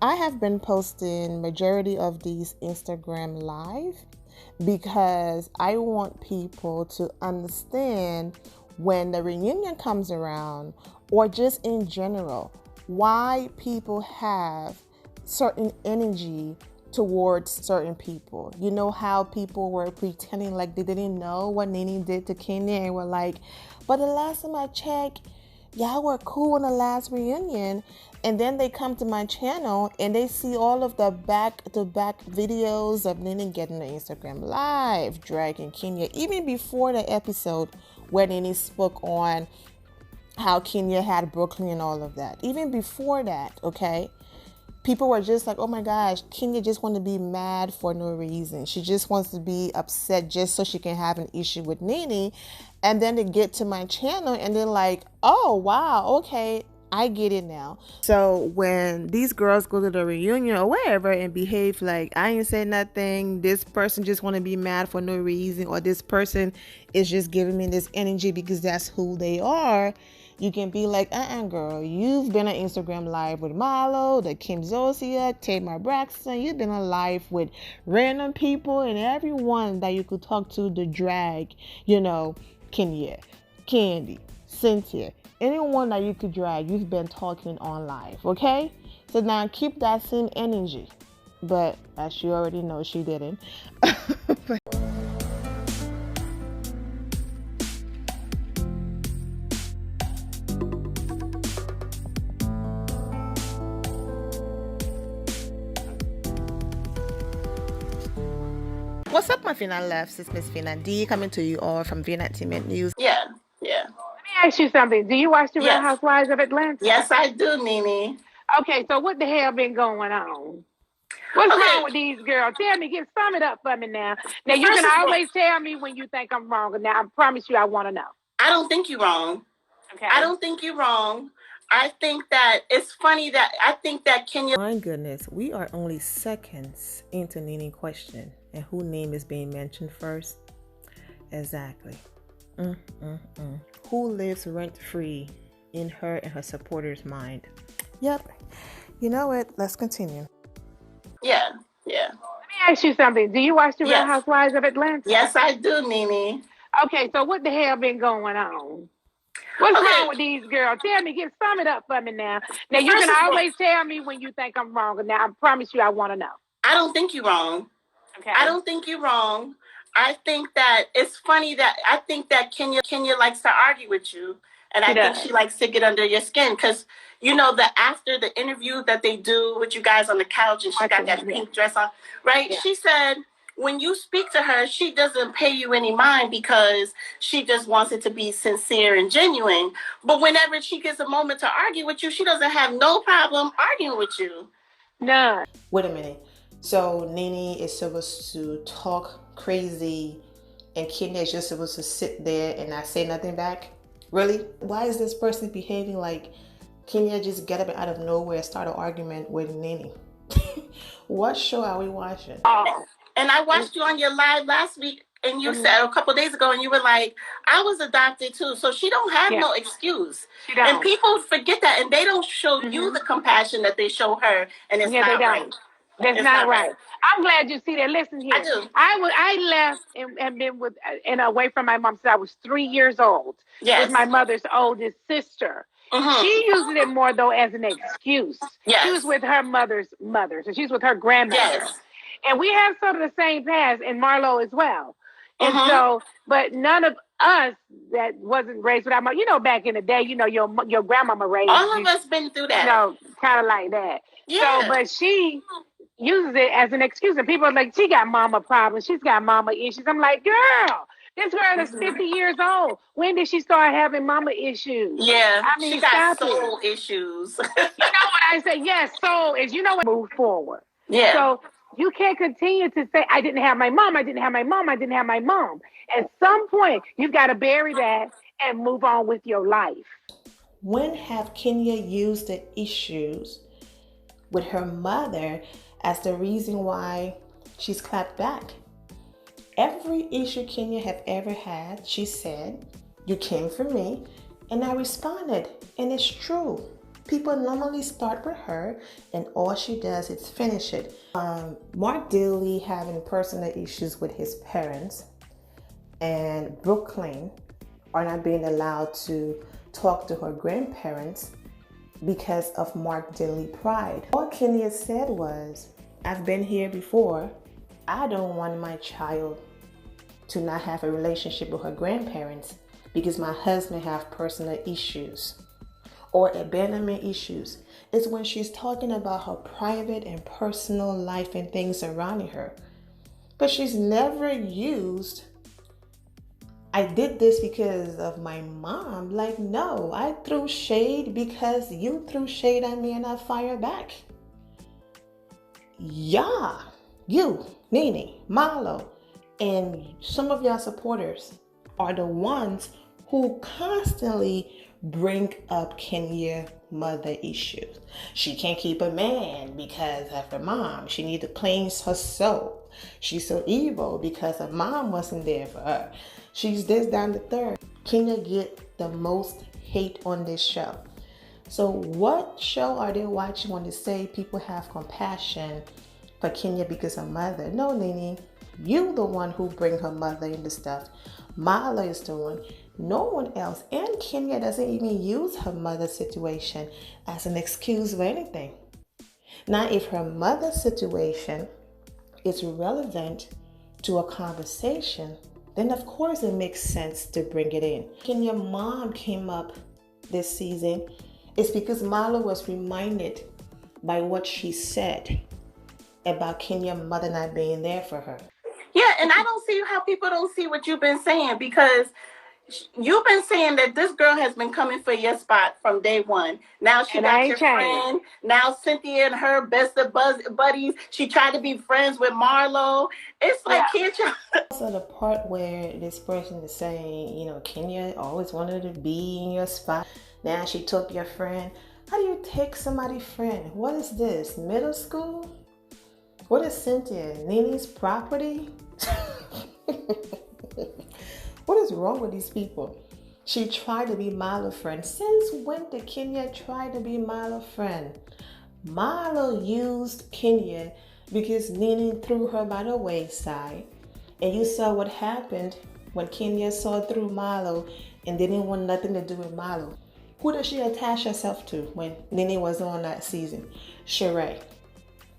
I have been posting majority of these Instagram live because I want people to understand when the reunion comes around, or just in general, why people have certain energy towards certain people. You know how people were pretending like they didn't know what Nene did to Kenya and were like, but the last time I checked, y'all were cool in the last reunion. And then they come to my channel and they see all of the back-to-back videos of Nene getting the Instagram live, dragging Kenya, even before the episode where Nene spoke on how Kenya had Brooklyn and all of that. Even before that, okay? People were just like, oh my gosh, Kenya just wants to be mad for no reason. She just wants to be upset just so she can have an issue with Nene. And then they get to my channel and they're like, oh, wow, okay, I get it now. So when these girls go to the reunion or wherever and behave like, I ain't say nothing, this person just want to be mad for no reason, or this person is just giving me this energy because that's who they are, you can be like, girl, you've been on Instagram live with Marlo, the Kim Zolciak, Tamar Braxton. You've been on live with random people and everyone that you could talk to, the drag, Kenya, Kandi, Cynthia, anyone that you could drag, you've been talking on live, okay? So now keep that same energy. But as you already know, she didn't. What's up, my Fina Loves? It's Miss Fina D coming to you all from Fina Entertainment News. Yeah. Let me ask you something. Do you watch the Real Housewives of Atlanta? Yes, I do, Nene. Okay, so what the hell been going on? What's wrong with these girls? Tell me, sum it up for me now. Now, you can always tell me when you think I'm wrong. Now, I promise you I want to know. I don't think you're wrong. Okay. I don't think you're wrong. I think that it's funny that Kenya... My goodness, we are only seconds into Nene question. And whose name is being mentioned first? Exactly. Who lives rent-free in her and her supporters' mind? Yep. You know what? Let's continue. Yeah. Let me ask you something. Do you watch the Real Housewives of Atlanta? Yes, I do, Nene. Okay, so what the hell been going on? What's wrong with these girls? Tell me, sum it up for me now. Now, you can always tell me when you think I'm wrong. Now, I promise you I want to know. I don't think you're wrong. Okay. I don't think you're wrong. I think that it's funny that Kenya likes to argue with you. And I think she likes to get under your skin because, that after the interview that they do with you guys on the couch and she got that pink dress on, right? Yeah. She said, when you speak to her, she doesn't pay you any mind because she just wants it to be sincere and genuine. But whenever she gets a moment to argue with you, she doesn't have no problem arguing with you. None. Wait a minute. So Nene is supposed to talk crazy and Kenya is just supposed to sit there and not say nothing back? Really? Why is this person behaving like Kenya just get up out of nowhere and start an argument with Nene? What show are we watching? Oh. And I watched you on your live last week and you said a couple of days ago and you were like, I was adopted too. So she don't have no excuse. She don't. And people forget that and they don't show you the compassion that they show her. And it's not right. That's not right. I'm glad you see that. Listen here. I do. I left and been with and away from my mom since I was 3 years old. Yes. With my mother's oldest sister. She uses it more though as an excuse. Yes. She was with her mother's mother, so she's with her grandmother. Yes. And we have sort of the same past, and Marlo as well. And so, but none of us that wasn't raised with our mom, back in the day, your grandmama raised all of us been through that. Kind of like that. Yeah. So, but she uses it as an excuse, and people are like, she got mama problems, she's got mama issues. I'm like, girl, this girl is 50 years old. When did she start having mama issues? Yeah, I mean, she got soul issues. You know what I say? Yes, soul is, move forward. Yeah. So you can't continue to say, I didn't have my mom, I didn't have my mom, I didn't have my mom. At some point, you've got to bury that and move on with your life. When have Kenya used the issues with her mother as the reason why she's clapped back? Every issue Kenya have ever had, she said, you came for me, and I responded, and it's true. People normally start with her, and all she does is finish it. Mark Daly having personal issues with his parents, and Brooklyn are not being allowed to talk to her grandparents because of Mark Daly pride. All Kenya said was, I've been here before. I don't want my child to not have a relationship with her grandparents because my husband have personal issues or abandonment issues. It's when she's talking about her private and personal life and things surrounding her. But she's never used, I did this because of my mom. Like, no, I threw shade because you threw shade at me and I fire back. Yeah, you, Nene, Marlo, and some of y'all supporters are the ones who constantly bring up Kenya mother issues. She can't keep a man because of her mom. She need to cleanse her soul. She's so evil because her mom wasn't there for her. She's this, down the third. Kenya get the most hate on this show. So what show are they watching when they say people have compassion for Kenya because her mother? No, Nene, you the one who bring her mother into stuff. Marlo is the one. No one else. And Kenya doesn't even use her mother's situation as an excuse for anything. Now, if her mother's situation is relevant to a conversation, then of course it makes sense to bring it in. Kenya's mom came up this season, it's because Marlo was reminded by what she said about Kenya's mother not being there for her. Yeah, and I don't see how people don't see what you've been saying, because you've been saying that this girl has been coming for your spot from day one. Now she got your friend. Now Cynthia and her best of buddies. She tried to be friends with Marlo. It's like, can't you? Also the part where this person is saying, you know, Kenya always wanted to be in your spot. Now she took your friend. How do you take somebody's friend? What is this, middle school? What is Cynthia, Nene's property? What is wrong with these people? She tried to be Marlo's friend. Since when did Kenya try to be Marlo's friend? Marlo used Kenya because Nene threw her by the wayside. And you saw what happened when Kenya saw through Marlo and didn't want nothing to do with Marlo. Who did she attach herself to when Nene was on that season? Sheree.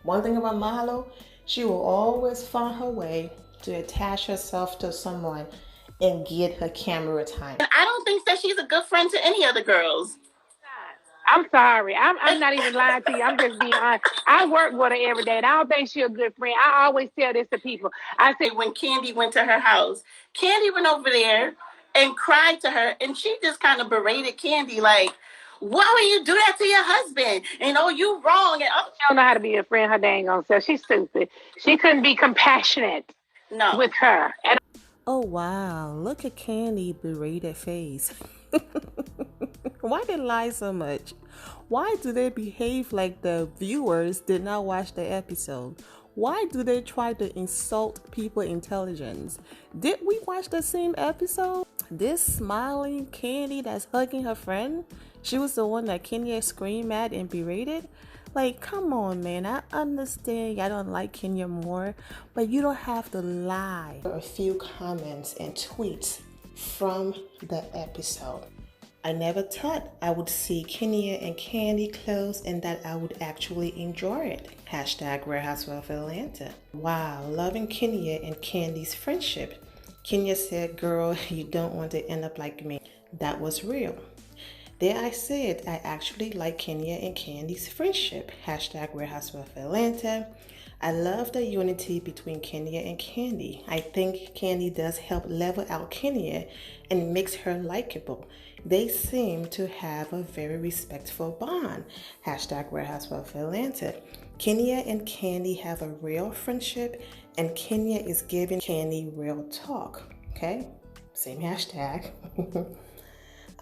One thing about Marlo, she will always find her way to attach herself to someone and get her camera time. And I don't think that she's a good friend to any other girls. I'm sorry. I'm not even lying to you. I'm just being honest. I work with her every day, and I don't think she's a good friend. I always tell this to people. I say, when Kandi went to her house, Kandi went over there and cried to her, and she just kind of berated Kandi, like, why would you do that to your husband? And oh, you wrong. And she don't know how to be a friend. Her dang on self. She's stupid. She couldn't be compassionate with her. And oh wow, look at Kandi berated face. Why they lie so much? Why do they behave like the viewers did not watch the episode? Why do they try to insult people's intelligence? Did we watch the same episode? This smiling Kandi that's hugging her friend, she was the one that Kenya screamed at and berated? Like, come on, man. I understand y'all don't like Kenya more, but you don't have to lie. A few comments and tweets from the episode. I never thought I would see Kenya and Kandi close and that I would actually enjoy it. Hashtag Real Housewives of Atlanta. Wow, loving Kenya and Kandi's friendship. Kenya said, girl, you don't want to end up like me. That was real. There I said, I actually like Kenya and Kandi's friendship. Hashtag Real Housewives of Atlanta. I love the unity between Kenya and Kandi. I think Kandi does help level out Kenya and makes her likable. They seem to have a very respectful bond. Hashtag Real Housewives of Atlanta. Kenya and Kandi have a real friendship, and Kenya is giving Kandi real talk. Okay? Same hashtag.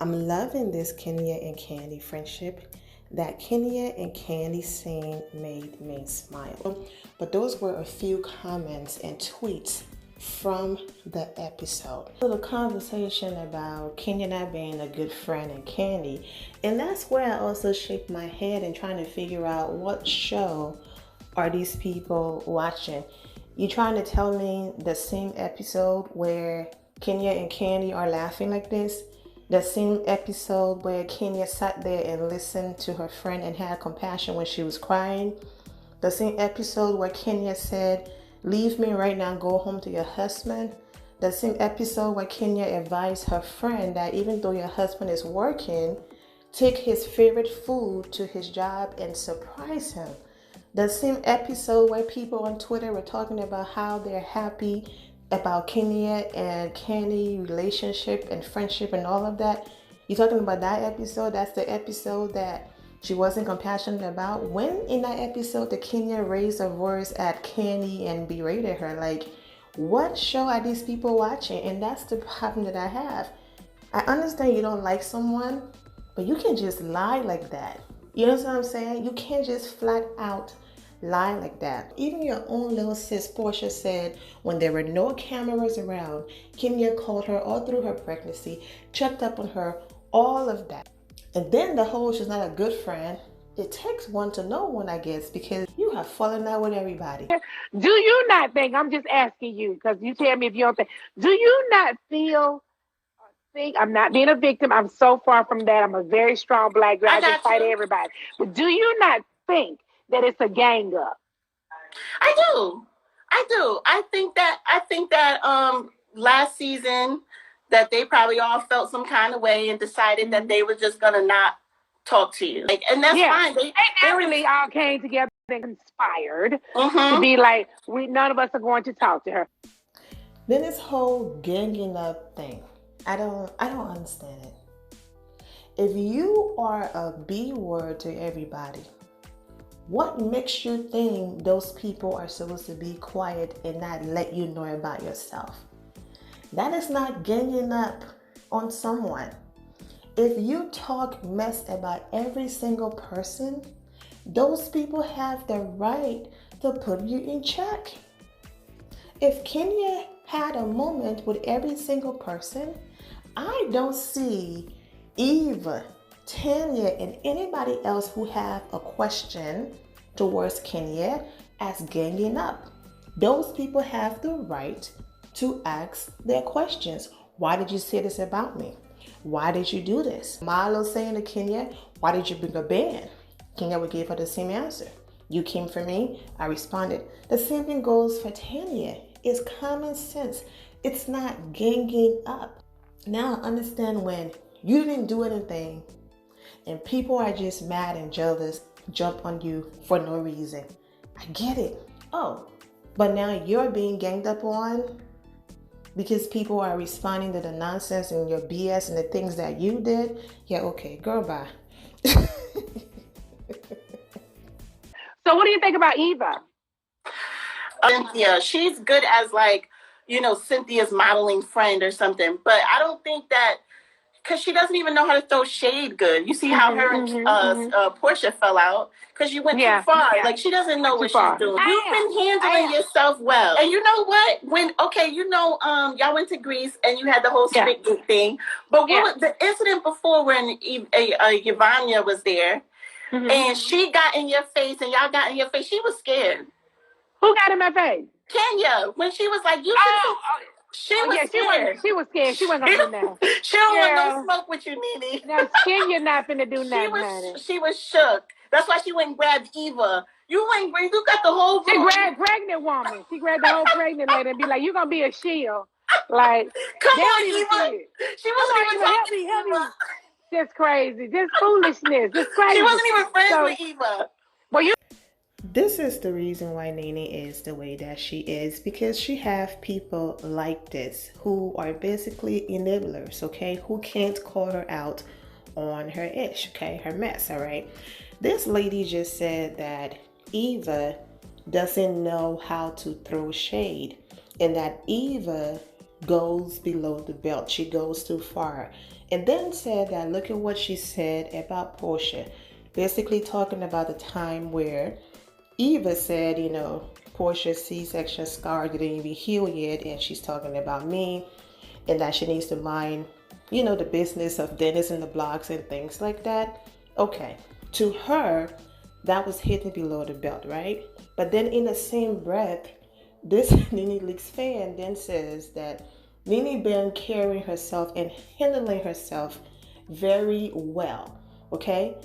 I'm loving this Kenya and Kandi friendship. That Kenya and Kandi scene made me smile. But those were a few comments and tweets from the episode. A little conversation about Kenya not being a good friend and Kandi. And that's where I also shake my head and trying to figure out what show are these people watching. You trying to tell me the same episode where Kenya and Kandi are laughing like this? The same episode where Kenya sat there and listened to her friend and had compassion when she was crying? The same episode where Kenya said, "Leave me right now, go home to your husband." The same episode where Kenya advised her friend that even though your husband is working, take his favorite food to his job and surprise him. The same episode where people on Twitter were talking about how they're happy about Kenya and Kandi relationship and friendship and all of that. You talking about that episode? That's the episode that she wasn't compassionate about. When in that episode did Kenya raise her voice at Kandi and berated her? Like, what show are these people watching? And that's the problem that I have. I understand you don't like someone, but you can just lie like that. You know what I'm saying? You can't just flat out lie like that. Even your own little sis Portia said when there were no cameras around, Kenya called her all through her pregnancy, checked up on her, all of that. And then the whole she's not a good friend. It takes one to know one, I guess, because you have fallen out with everybody. Do you not think, I'm just asking you, because you tell me if you don't think, do you not think, I'm not being a victim, I'm so far from that, I'm a very strong black girl, I can fight everybody. But do you not think that it's a gang up? I do. I think that last season that they probably all felt some kind of way and decided that they were just gonna not talk to you. Like, and that's fine. They really all came together and conspired to be like, none of us are going to talk to her. Then this whole ganging up thing, I don't understand it. If you are a B word to everybody, what makes you think those people are supposed to be quiet and not let you know about yourself? That is not ganging up on someone. If you talk mess about every single person, those people have the right to put you in check. If Kenya had a moment with every single person, I don't see Eva, Tanya, and anybody else who have a question towards Kenya as ganging up. Those people have the right to ask their questions. Why did you say this about me? Why did you do this? Marlo saying to Kenya, why did you bring a band? Kenya would give her the same answer. You came for me, I responded. The same thing goes for Tanya. It's common sense. It's not ganging up. Now I understand when you didn't do anything and people are just mad and jealous, jump on you for no reason. I get it. Oh, but now you're being ganged up on because people are responding to the nonsense and your BS and the things that you did. Yeah, okay, girl, bye. So what do you think about Eva? Cynthia, she's good as like, Cynthia's modeling friend or something. But I don't think that, because she doesn't even know how to throw shade good. You see how her and Portia fell out because you went too far. Yeah. Like, she doesn't know what she's doing. You've been handling yourself well. And you know what? Y'all went to Greece and you had the whole spit thing. But what was the incident before when Yvonnya was there and she got in your face and y'all got in your face? She was scared. Who got in my face? Kenya, when she was like, she was scared. She was scared. She wasn't gonna do nothing. She don't want no smoke with you, Nene. Now Kenya not finna do nothing. She was shook. That's why she went and grabbed Eva. You got the whole room. She grabbed pregnant woman. She grabbed the whole pregnant lady and be like, "You gonna be a shield." Like, come on, Eva. She wasn't even talking to Eva. Just crazy. Just foolishness. Just crazy. She wasn't even friends with Eva. Well, This is the reason why Nene is the way that she is, because she have people like this who are basically enablers, okay, who can't call her out on her ish, okay, her mess, all right. This lady just said that Eva doesn't know how to throw shade and that Eva goes below the belt. She goes too far. And then said that look at what she said about Portia, basically talking about the time where Eva said, Portia's C-section scar didn't even heal yet, and she's talking about me, and that she needs to mind, the business of Dennis and the blocks and things like that. Okay, to her, that was hitting below the belt, right? But then in the same breath, this Nene Leaks fan then says that Nene been carrying herself and handling herself very well, okay?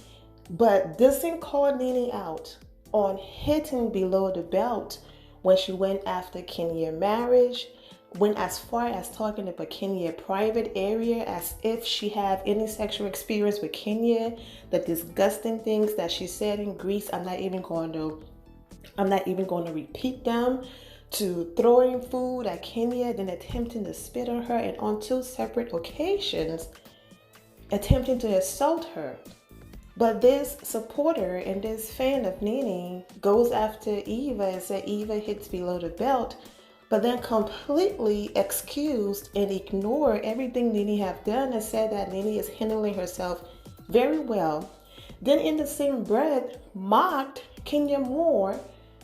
But doesn't call Nene out on hitting below the belt when she went after Kenya marriage, went as far as talking about Kenya private area as if she had any sexual experience with Kenya, the disgusting things that she said in Greece. I'm not even going to repeat them, to throwing food at Kenya, then attempting to spit on her, and on 2 separate occasions attempting to assault her. But this supporter and this fan of Nene goes after Eva and said Eva hits below the belt, but then completely excused and ignored everything Nene have done and said that Nene is handling herself very well. Then in the same breath mocked Kenya Moore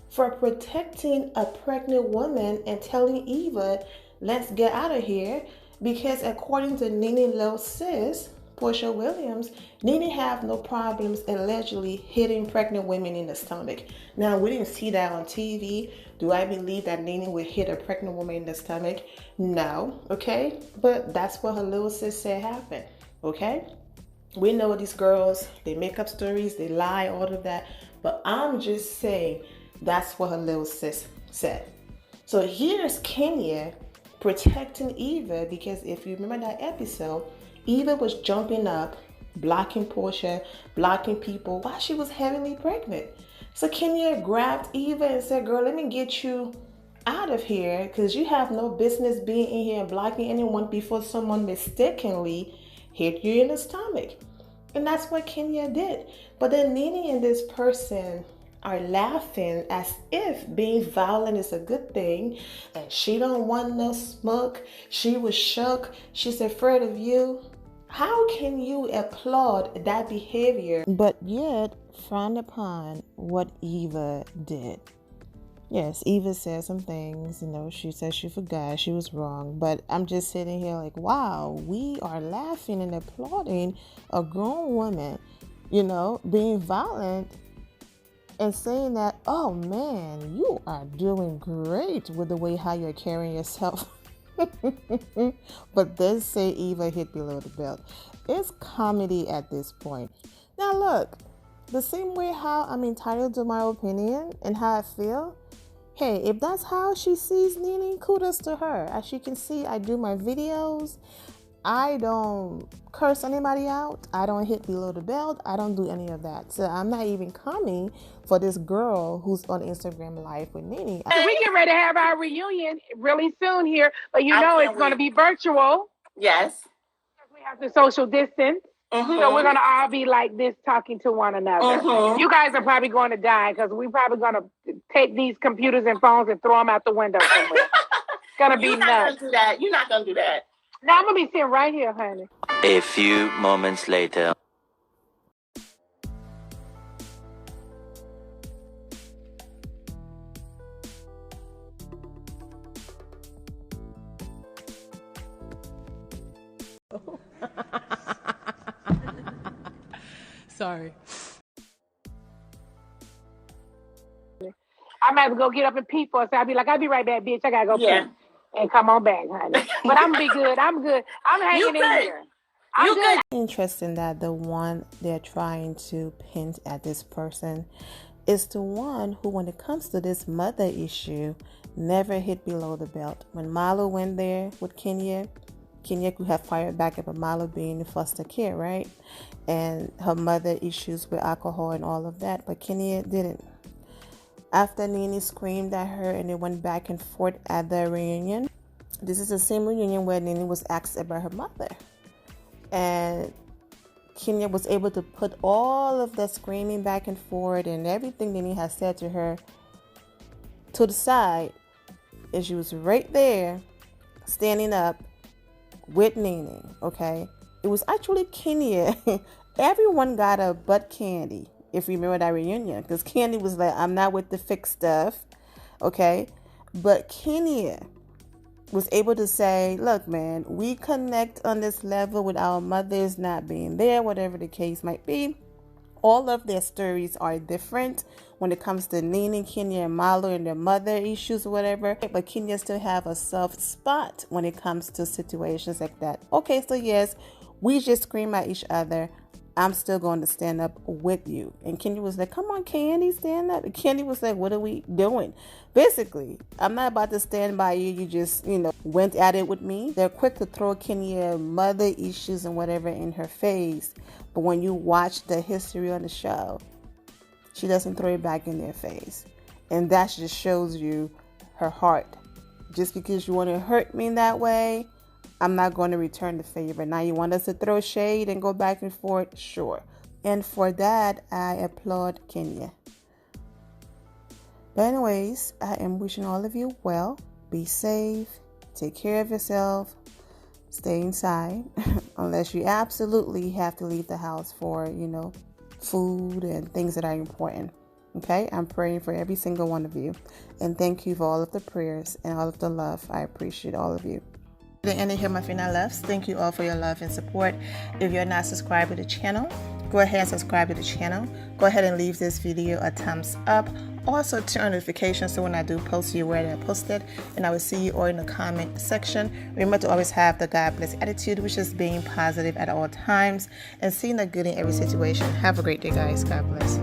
for protecting a pregnant woman and telling Eva, let's get out of here, because according to Nene Lil Sis, Portia Williams, Nene have no problems allegedly hitting pregnant women in the stomach. Now, we didn't see that on TV. Do I believe that Nene would hit a pregnant woman in the stomach? No, okay? But that's what her little sis said happened, okay? We know these girls, they make up stories, they lie, all of that. But I'm just saying that's what her little sis said. So here's Kenya protecting Eva, because if you remember that episode, Eva was jumping up, blocking Portia, blocking people while she was heavily pregnant. So Kenya grabbed Eva and said, girl, let me get you out of here, because you have no business being in here and blocking anyone before someone mistakenly hit you in the stomach. And that's what Kenya did. But then Nene and this person are laughing as if being violent is a good thing, and she don't want no smoke. She was shook. She's afraid of you. How can you applaud that behavior but yet frown upon what Eva did? Yes, Eva said some things, she said she forgot, she was wrong, but I'm just sitting here like, wow, we are laughing and applauding a grown woman, being violent and saying that, oh man, you are doing great with the way how you're carrying yourself. But then say Eva hit below the belt. It's comedy at this point. Now look, the same way how I'm entitled to my opinion and how I feel, hey, if that's how she sees Nene, kudos to her. As you can see, I do my videos. I don't curse anybody out. I don't hit below the belt. I don't do any of that. So I'm not even coming for this girl who's on Instagram Live with Nene. We get ready to have our reunion really soon here, but it's going to be virtual. Yes. We have to social distance. Mm-hmm. So we're going to all be like this, talking to one another. Mm-hmm. You guys are probably going to die, because we're probably going to take these computers and phones and throw them out the window somewhere. It's going to be nuts. You're not going to do that. You're not going to do that. No, I'm going to be sitting right here, honey. A few moments later. Sorry. I might go get up and pee for us. I'll be like, I'll be right back, bitch. I got to go pee. And come on back, honey. But I'm going to be good. I'm good. I'm hanging in here. I'm good. Interesting that the one they're trying to pin at this person is the one who, when it comes to this mother issue, never hit below the belt. When Marlo went there with Kenya could have fired back at Marlo being in foster care, right? And her mother issues with alcohol and all of that, but Kenya didn't. After Nene screamed at her and they went back and forth at the reunion, this is the same reunion where Nene was asked about her mother. And Kenya was able to put all of the screaming back and forth and everything Nene had said to her to the side, and she was right there standing up with Nene, okay? It was actually Kenya. Everyone got a butt Kandi. if you remember that reunion, because Kandi was like, I'm not with the fake stuff, okay? But Kenya was able to say, look, man, we connect on this level with our mothers not being there, whatever the case might be. All of their stories are different when it comes to Nene, Kenya, and Marlo and their mother issues or whatever. But Kenya still have a soft spot when it comes to situations like that. Okay, so yes, we just scream at each other. I'm still going to stand up with you. And Kenya was like, come on, Kandi, stand up. And Kandi was like, what are we doing? Basically, I'm not about to stand by you. You just, went at it with me. They're quick to throw Kenya mother issues and whatever in her face. But when you watch the history on the show, she doesn't throw it back in their face. And that just shows you her heart. Just because you want to hurt me that way, I'm not going to return the favor. Now you want us to throw shade and go back and forth? Sure. And for that, I applaud Kenya. But anyways, I am wishing all of you well. Be safe. Take care of yourself. Stay inside. Unless you absolutely have to leave the house for, food and things that are important. Okay? I'm praying for every single one of you. And thank you for all of the prayers and all of the love. I appreciate all of you. The end of here, my final loves. Thank you all for your love and support. If you're not subscribed to the channel, go ahead and subscribe to the channel. Go ahead and leave this video a thumbs up. Also turn on notifications so when I do post, you're aware that I posted. And I will see you all in the comment section. Remember to always have the God bless attitude, which is being positive at all times and seeing the good in every situation. Have a great day, guys. God bless.